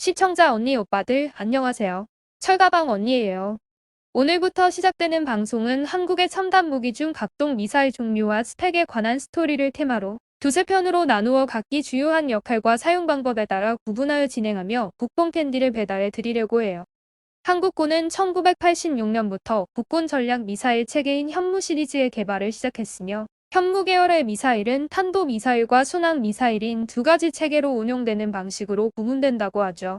시청자 언니 오빠들 안녕하세요. 철가방 언니예요. 오늘부터 시작되는 방송은 한국의 첨단 무기 중 각종 미사일 종류와 스펙에 관한 스토리를 테마로 두세 편으로 나누어 각기 주요한 역할과 사용 방법에 따라 구분하여 진행하며 국뽕 캔디를 배달해 드리려고 해요. 한국군은 1986년부터 국군 전략 미사일 체계인 현무 시리즈의 개발을 시작했으며 현무 계열의 미사일은 탄도 미사일과 순항 미사일인 두 가지 체계로 운용되는 방식으로 구분된다고 하죠.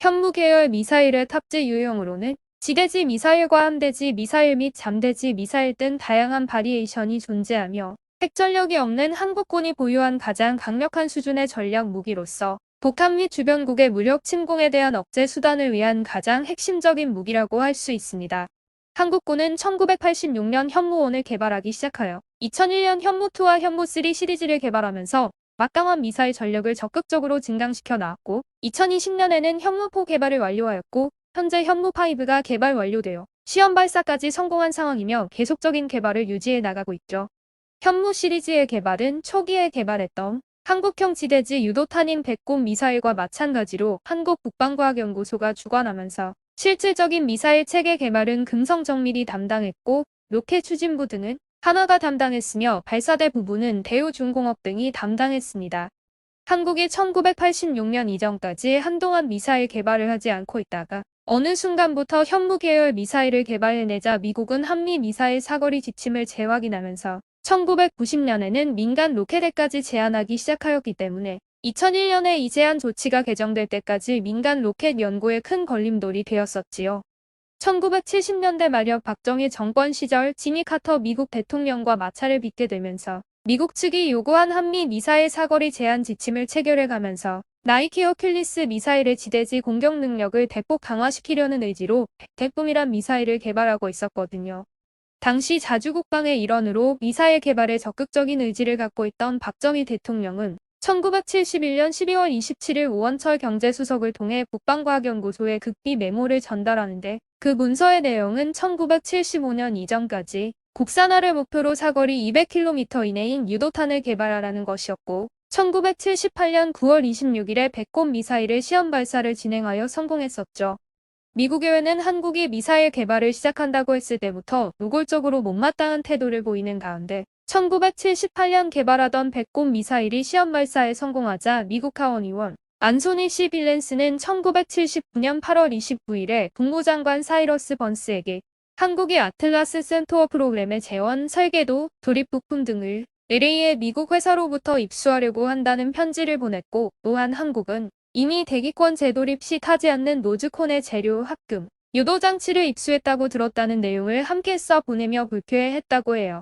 현무 계열 미사일의 탑재 유형으로는 지대지 미사일과 함대지 미사일 및 잠대지 미사일 등 다양한 바리에이션이 존재하며 핵전력이 없는 한국군이 보유한 가장 강력한 수준의 전략 무기로서 북한 및 주변국의 무력 침공에 대한 억제 수단을 위한 가장 핵심적인 무기라고 할 수 있습니다. 한국군은 1986년 현무1을 개발하기 시작하여 2001년 현무2와 현무3 시리즈를 개발하면서 막강한 미사일 전력을 적극적으로 증강시켜 나왔고 2020년에는 현무4 개발을 완료하였고 현재 현무5가 개발 완료되어 시험 발사까지 성공한 상황이며 계속적인 개발을 유지해 나가고 있죠. 현무 시리즈의 개발은 초기에 개발했던 한국형 지대지 유도탄인 백곰 미사일과 마찬가지로 한국국방과학연구소가 주관하면서 실질적인 미사일 체계 개발은 금성정밀이 담당했고 로켓 추진부 등은 한화가 담당했으며 발사대 부분은 대우중공업 등이 담당했습니다. 한국이 1986년 이전까지 한동안 미사일 개발을 하지 않고 있다가 어느 순간부터 현무 계열 미사일을 개발해내자 미국은 한미 미사일 사거리 지침을 재확인하면서 1990년에는 민간 로켓에까지 제한하기 시작하였기 때문에 2001년에 이 제한 조치가 개정될 때까지 민간 로켓 연구에 큰 걸림돌이 되었었지요. 1970년대 말엽 박정희 정권 시절 지미 카터 미국 대통령과 마찰을 빚게 되면서 미국 측이 요구한 한미 미사일 사거리 제한 지침을 체결해가면서 나이키 어큘리스 미사일의 지대지 공격 능력을 대폭 강화시키려는 의지로 백대쁨이란 미사일을 개발하고 있었거든요. 당시 자주국방의 일원으로 미사일 개발에 적극적인 의지를 갖고 있던 박정희 대통령은 1971년 12월 27일 오원철 경제수석을 통해 국방과학연구소에 극비 메모를 전달하는데 그 문서의 내용은 1975년 이전까지 국산화를 목표로 사거리 200km 이내인 유도탄을 개발하라는 것이었고 1978년 9월 26일에 백곰 미사일을 시험 발사를 진행하여 성공했었죠. 미국 의회는 한국이 미사일 개발을 시작한다고 했을 때부터 노골적으로 못마땅한 태도를 보이는 가운데 1978년 개발하던 백곰 미사일이 시험 발사에 성공하자 미국 하원의원 안소니 씨 빌렌스는 1979년 8월 29일에 국무장관 사이러스 번스에게 한국이 아틀라스 센터어 프로그램의 재원, 설계도, 조립 부품 등을 LA의 미국 회사로부터 입수하려고 한다는 편지를 보냈고 또한 한국은 이미 대기권 재도립 시 타지 않는 노즈콘의 재료, 합금, 유도장치를 입수했다고 들었다는 내용을 함께 써 보내며 불쾌해했다고 해요.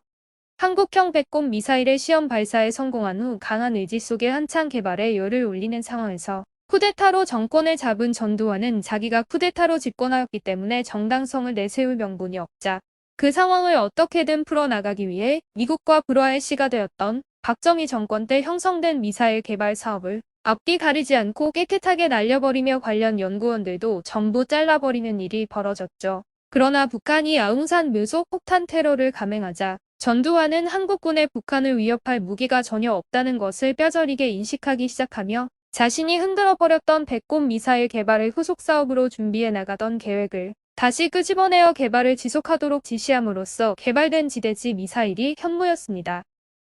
한국형 백곰 미사일의 시험 발사에 성공한 후 강한 의지 속에 한창 개발에 열을 올리는 상황에서 쿠데타로 정권을 잡은 전두환은 자기가 쿠데타로 집권하였기 때문에 정당성을 내세울 명분이 없자 그 상황을 어떻게든 풀어나가기 위해 미국과 불화의 씨가 되었던 박정희 정권 때 형성된 미사일 개발 사업을 앞뒤 가리지 않고 깨끗하게 날려버리며 관련 연구원들도 전부 잘라버리는 일이 벌어졌죠. 그러나 북한이 아웅산 묘소 폭탄 테러를 감행하자 전두환은 한국군의 북한을 위협할 무기가 전혀 없다는 것을 뼈저리게 인식하기 시작하며 자신이 흔들어버렸던 백곰 미사일 개발을 후속 사업으로 준비해 나가던 계획을 다시 끄집어내어 개발을 지속하도록 지시함으로써 개발된 지대지 미사일이 현무였습니다.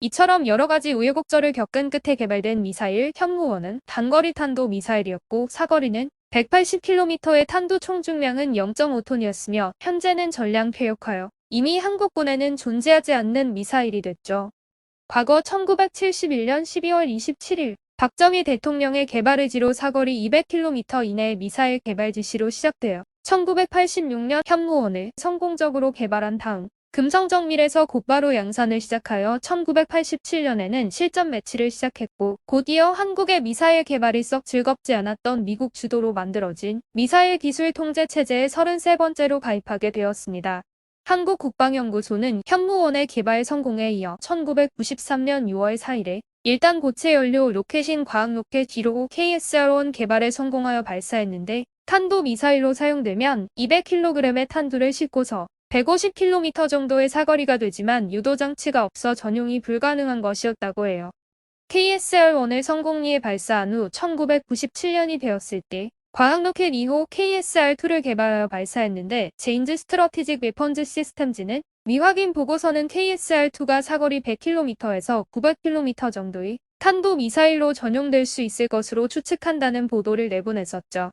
이처럼 여러가지 우여곡절을 겪은 끝에 개발된 미사일 현무1은 단거리 탄도 미사일이었고 사거리는 180km의 탄도 총중량은 0.5톤이었으며 현재는 전량 폐역하여 이미 한국군에는 존재하지 않는 미사일이 됐죠. 과거 1971년 12월 27일 박정희 대통령의 개발 의지로 사거리 200km 이내의 미사일 개발 지시로 시작되어 1986년 현무1을 성공적으로 개발한 다음 금성정밀에서 곧바로 양산을 시작하여 1987년에는 실전 매치를 시작했고 곧이어 한국의 미사일 개발이 썩 즐겁지 않았던 미국 주도로 만들어진 미사일 기술 통제 체제의 33번째로 가입하게 되었습니다. 한국국방연구소는 현무1의 개발 성공에 이어 1993년 6월 4일에 1단 고체 연료 로켓인 과학로켓 1호 KSR-1 개발에 성공하여 발사했는데 탄도 미사일로 사용되면 200kg의 탄두를 싣고서 150km 정도의 사거리가 되지만 유도 장치가 없어 전용이 불가능한 것이었다고 해요. KSR-1을 성공리에 발사한 후 1997년이 되었을 때 과학로켓 2호 KSR-2를 개발하여 발사했는데 제인즈 스트러티직 웨펀즈 시스템즈는 미확인 보고서는 KSR-2가 사거리 100km에서 900km 정도의 탄도 미사일로 전용될 수 있을 것으로 추측한다는 보도를 내보냈었죠.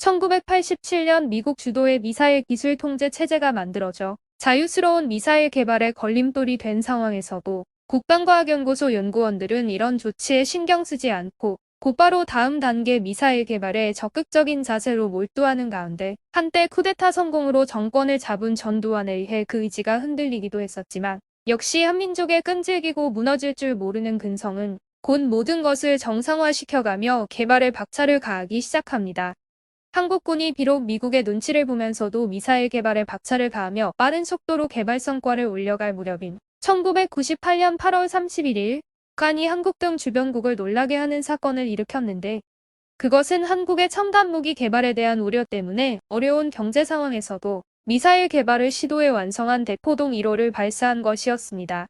1987년 미국 주도의 미사일 기술 통제 체제가 만들어져 자유스러운 미사일 개발에 걸림돌이 된 상황에서도 국방과학연구소 연구원들은 이런 조치에 신경 쓰지 않고 곧바로 다음 단계 미사일 개발에 적극적인 자세로 몰두하는 가운데 한때 쿠데타 성공으로 정권을 잡은 전두환에 의해 그 의지가 흔들리기도 했었지만 역시 한민족의 끈질기고 무너질 줄 모르는 근성은 곧 모든 것을 정상화시켜가며 개발에 박차를 가하기 시작합니다. 한국군이 비록 미국의 눈치를 보면서도 미사일 개발에 박차를 가하며 빠른 속도로 개발 성과를 올려갈 무렵인 1998년 8월 31일 북한이 한국 등 주변국을 놀라게 하는 사건을 일으켰는데 그것은 한국의 첨단 무기 개발에 대한 우려 때문에 어려운 경제 상황에서도 미사일 개발을 시도해 완성한 대포동 1호를 발사한 것이었습니다.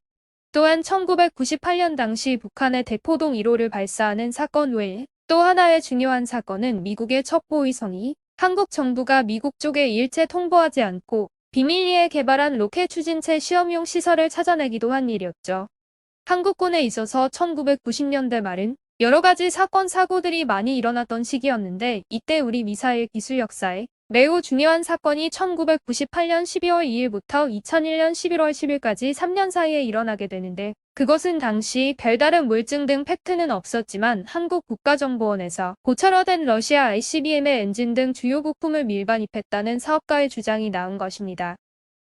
또한 1998년 당시 북한의 대포동 1호를 발사하는 사건 외에 또 하나의 중요한 사건은 미국의 첩보위성이 한국 정부가 미국 쪽에 일체 통보하지 않고 비밀리에 개발한 로켓 추진체 시험용 시설을 찾아내기도 한 일이었죠. 한국군에 있어서 1990년대 말은 여러 가지 사건 사고들이 많이 일어났던 시기였는데 이때 우리 미사일 기술 역사에 매우 중요한 사건이 1998년 12월 2일부터 2001년 11월 10일까지 3년 사이에 일어나게 되는데 그것은 당시 별다른 물증 등 팩트는 없었지만 한국국가정보원에서 고철화된 러시아 ICBM의 엔진 등 주요 부품을 밀반입했다는 사업가의 주장이 나온 것입니다.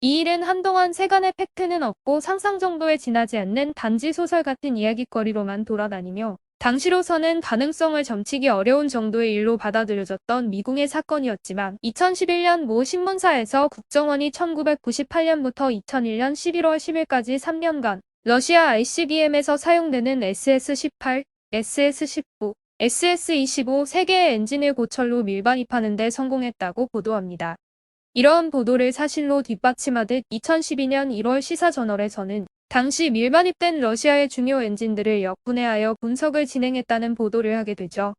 이 일은 한동안 세간의 팩트는 없고 상상 정도에 지나지 않는 단지 소설 같은 이야깃거리로만 돌아다니며 당시로서는 가능성을 점치기 어려운 정도의 일로 받아들여졌던 미궁의 사건이었지만 2011년 모 신문사에서 국정원이 1998년부터 2001년 11월 10일까지 3년간 러시아 ICBM에서 사용되는 SS-18, SS-19, SS-25 3개의 엔진을 고철로 밀반입하는 데 성공했다고 보도합니다. 이러한 보도를 사실로 뒷받침하듯 2012년 1월 시사저널에서는 당시 밀반입된 러시아의 중요 엔진들을 역분해하여 분석을 진행했다는 보도를 하게 되죠.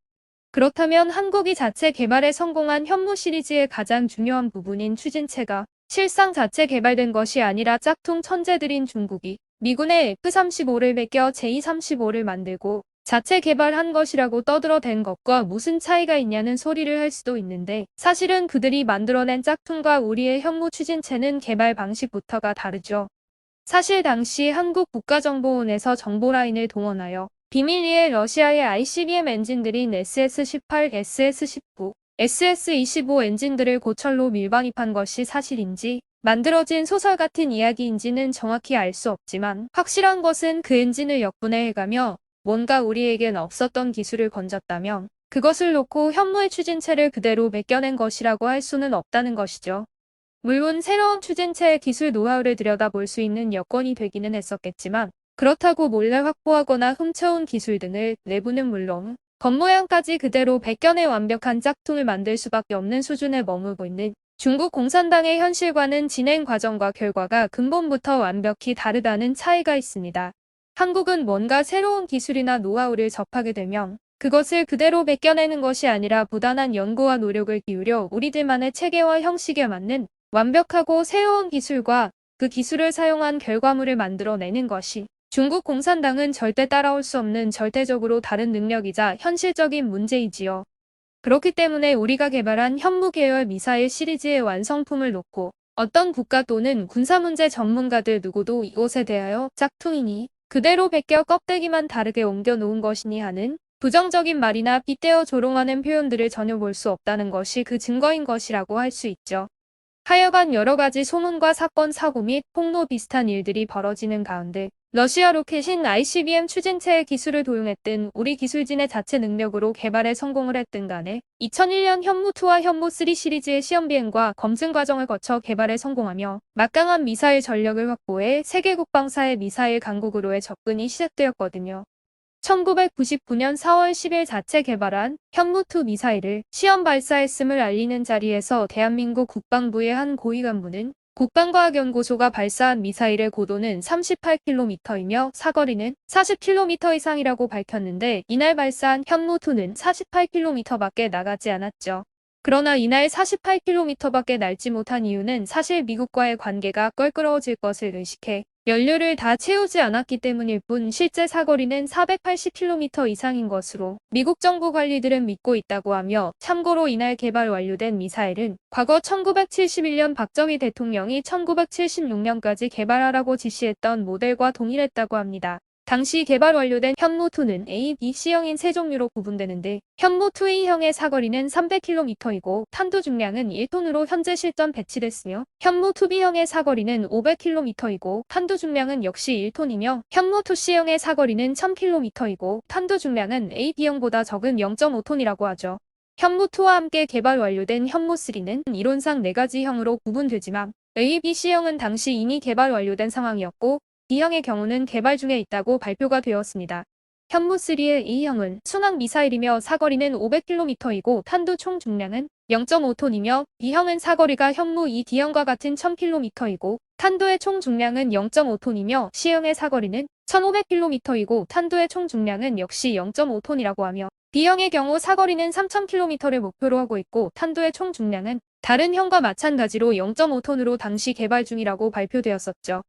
그렇다면 한국이 자체 개발에 성공한 현무 시리즈의 가장 중요한 부분인 추진체가 실상 자체 개발된 것이 아니라 짝퉁 천재들인 중국이 미군의 F-35를 베껴 J-35를 만들고 자체 개발한 것이라고 떠들어댄 것과 무슨 차이가 있냐는 소리를 할 수도 있는데 사실은 그들이 만들어낸 짝퉁과 우리의 현무 추진체는 개발 방식부터가 다르죠. 사실 당시 한국 국가정보원에서 정보라인을 동원하여 비밀리에 러시아의 ICBM 엔진들인 SS-18, SS-19, SS-25 엔진들을 고철로 밀반입한 것이 사실인지 만들어진 소설 같은 이야기인지는 정확히 알 수 없지만 확실한 것은 그 엔진을 역분해해가며 뭔가 우리에겐 없었던 기술을 건졌다면 그것을 놓고 현무의 추진체를 그대로 베껴낸 것이라고 할 수는 없다는 것이죠. 물론 새로운 추진체의 기술 노하우를 들여다볼 수 있는 여건이 되기는 했었겠지만 그렇다고 몰래 확보하거나 훔쳐온 기술 등을 내부는 물론 겉모양까지 그대로 베껴내 완벽한 짝퉁을 만들 수밖에 없는 수준에 머물고 있는 중국 공산당의 현실과는 진행 과정과 결과가 근본부터 완벽히 다르다는 차이가 있습니다. 한국은 뭔가 새로운 기술이나 노하우를 접하게 되면 그것을 그대로 베껴내는 것이 아니라 부단한 연구와 노력을 기울여 우리들만의 체계와 형식에 맞는 완벽하고 새로운 기술과 그 기술을 사용한 결과물을 만들어내는 것이 중국 공산당은 절대 따라올 수 없는 절대적으로 다른 능력이자 현실적인 문제이지요. 그렇기 때문에 우리가 개발한 현무 계열 미사일 시리즈의 완성품을 놓고 어떤 국가 또는 군사문제 전문가들 누구도 이것에 대하여 짝퉁이니 그대로 베껴 껍데기만 다르게 옮겨 놓은 것이니 하는 부정적인 말이나 빗대어 조롱하는 표현들을 전혀 볼 수 없다는 것이 그 증거인 것이라고 할 수 있죠. 하여간 여러 가지 소문과 사건, 사고 및 폭로 비슷한 일들이 벌어지는 가운데 러시아 로켓인 ICBM 추진체의 기술을 도용했든 우리 기술진의 자체 능력으로 개발에 성공을 했든 간에 2001년 현무2와 현무3 시리즈의 시험 비행과 검증 과정을 거쳐 개발에 성공하며 막강한 미사일 전력을 확보해 세계 국방사의 미사일 강국으로의 접근이 시작되었거든요. 1999년 4월 10일 자체 개발한 현무2 미사일을 시험 발사했음을 알리는 자리에서 대한민국 국방부의 한 고위 간부는 국방과학연구소가 발사한 미사일의 고도는 38km이며 사거리는 40km 이상이라고 밝혔는데 이날 발사한 현무2는 48km밖에 나가지 않았죠. 그러나 이날 48km밖에 날지 못한 이유는 사실 미국과의 관계가 껄끄러워질 것을 의식해 연료를 다 채우지 않았기 때문일 뿐 실제 사거리는 480km 이상인 것으로 미국 정부 관리들은 믿고 있다고 하며, 참고로 이날 개발 완료된 미사일은 과거 1971년 박정희 대통령이 1976년까지 개발하라고 지시했던 모델과 동일했다고 합니다. 당시 개발 완료된 현무2는 A, B, C형인 세 종류로 구분되는데 현무2A형의 사거리는 300km이고 탄두 중량은 1톤으로 현재 실전 배치됐으며, 현무2B형의 사거리는 500km이고 탄두 중량은 역시 1톤이며, 현무2C형의 사거리는 1000km이고 탄두 중량은 A, B형보다 적은 0.5톤이라고 하죠. 현무2와 함께 개발 완료된 현무3는 이론상 4가지 형으로 구분되지만 A, B, C형은 당시 이미 개발 완료된 상황이었고 B형의 경우는 개발 중에 있다고 발표가 되었습니다. 현무3의 A형은 순항 미사일이며 사거리는 500km이고 탄두 총 중량은 0.5톤이며, B형은 사거리가 현무2D형과 같은 1000km이고 탄두의 총 중량은 0.5톤이며 C형의 사거리는 1500km이고 탄두의 총 중량은 역시 0.5톤이라고 하며, B형의 경우 사거리는 3000km를 목표로 하고 있고 탄두의 총 중량은 다른 형과 마찬가지로 0.5톤으로 당시 개발 중이라고 발표되었었죠.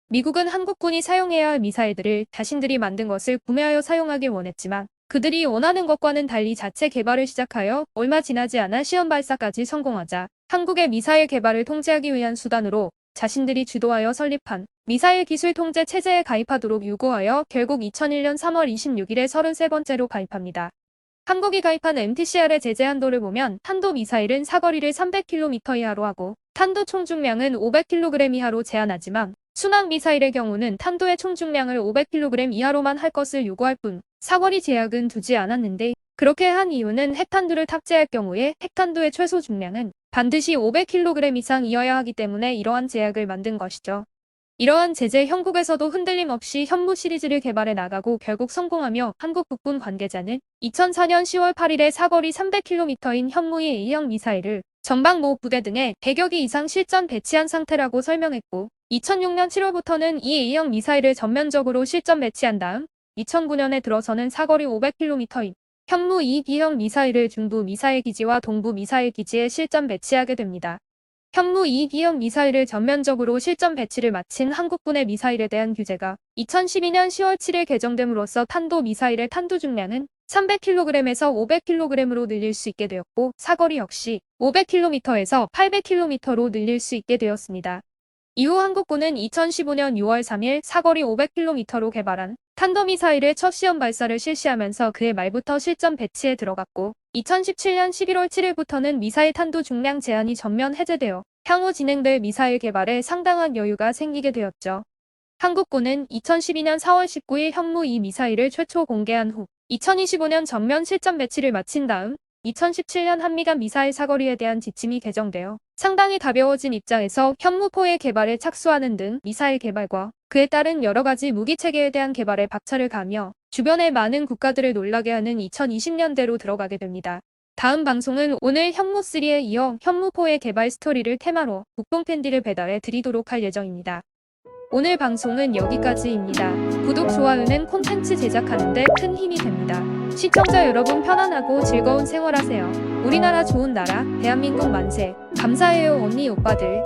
미국은 한국군이 사용해야 할 미사일들을 자신들이 만든 것을 구매하여 사용하길 원했지만 그들이 원하는 것과는 달리 자체 개발을 시작하여 얼마 지나지 않아 시험 발사까지 성공하자 한국의 미사일 개발을 통제하기 위한 수단으로 자신들이 주도하여 설립한 미사일 기술 통제 체제에 가입하도록 요구하여 결국 2001년 3월 26일에 33번째로 가입합니다. 한국이 가입한 MTCR의 제재 한도를 보면 탄도 미사일은 사거리를 300km 이하로 하고 탄도 총 중량은 500kg 이하로 제한하지만 순항 미사일의 경우는 탄도의 총 중량을 500kg 이하로만 할 것을 요구할 뿐 사거리 제약은 두지 않았는데, 그렇게 한 이유는 핵탄두를 탑재할 경우에 핵탄두의 최소 중량은 반드시 500kg 이상이어야 하기 때문에 이러한 제약을 만든 것이죠. 이러한 제재 형국에서도 흔들림 없이 현무 시리즈를 개발해 나가고 결국 성공하며 한국 국군 관계자는 2004년 10월 8일에 사거리 300km인 현무의 A형 미사일을 전방 모 부대 등에 100여 기 이상 실전 배치한 상태라고 설명했고, 2006년 7월부터는 이 A형 미사일을 전면적으로 실전 배치한 다음 2009년에 들어서는 사거리 500km인 현무 2B형 미사일을 중부 미사일 기지와 동부 미사일 기지에 실전 배치하게 됩니다. 현무 2B형 미사일을 전면적으로 실전 배치를 마친 한국군의 미사일에 대한 규제가 2012년 10월 7일 개정됨으로써 탄도 미사일의 탄두 중량은 300kg에서 500kg으로 늘릴 수 있게 되었고 사거리 역시 500km에서 800km로 늘릴 수 있게 되었습니다. 이후 한국군은 2015년 6월 3일 사거리 500km로 개발한 탄도미사일의 첫 시험 발사를 실시하면서 그해 말부터 실전 배치에 들어갔고 2017년 11월 7일부터는 미사일 탄도 중량 제한이 전면 해제되어 향후 진행될 미사일 개발에 상당한 여유가 생기게 되었죠. 한국군은 2012년 4월 19일 현무 2 미사일을 최초 공개한 후 2025년 전면 실전 배치를 마친 다음 2017년 한미 간 미사일 사거리에 대한 지침이 개정되어 상당히 가벼워진 입장에서 현무4의 개발에 착수하는 등 미사일 개발과 그에 따른 여러 가지 무기 체계에 대한 개발에 박차를 가하며 주변의 많은 국가들을 놀라게 하는 2020년대로 들어가게 됩니다. 다음 방송은 오늘 현무3에 이어 현무4의 개발 스토리를 테마로 국뽕 캔디를 배달해 드리도록 할 예정입니다. 오늘 방송은 여기까지입니다. 구독, 좋아요는 콘텐츠 제작하는 데 큰 힘이 됩니다. 시청자 여러분 편안하고 즐거운 생활하세요. 우리나라 좋은 나라, 대한민국 만세. 감사해요 언니 오빠들.